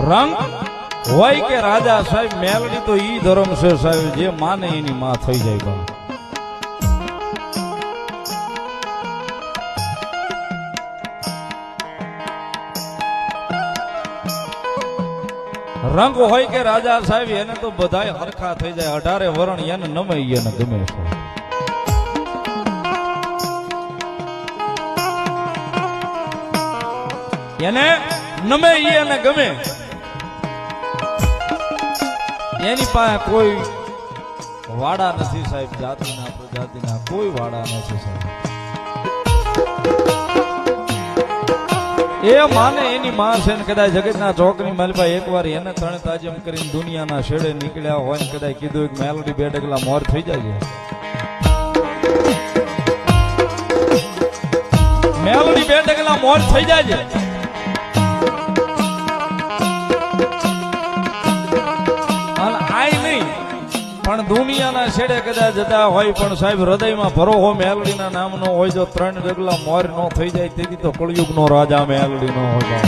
રંગ હોય કે રાજા સાહેબ મેલડી તો ઈ ધર્મ છે સાહેબ જે માને એની માં થઈ જાય બા. રંગ હોય કે રાજા સાહેબ એને તો બધાય હરખા થઈ જાય 18 વરણ એને નમે એને ગમે છે. એને નમે એને ગમે એની પાસે કોઈ વાડા નથી સાહેબ જાતિના પ્રજાતિના કોઈ વાડા નથી સાહેબ. એ માને એની માં છે ને કદાચ જગતના ચોકની માલભાઈ એકવાર એને ત્રણ તાજમ કરીને દુનિયાના છેડે નીકળ્યા હોય ને કદાચ કીધું કે મેલડી બે ડગલા મોર થઈ જાય. મેલડી બે ડગલા મોર થઈ જાય. પણ દુનિયાના છેડે કદાચ જતા હોય પણ સાહેબ હૃદયમાં ભરોહો મેલડીના નામનો હોય જો ત્રણ ડગલા મોર નો થઈ જાય તેથી તો કળયુગનો રાજા મેલડી નો હોય.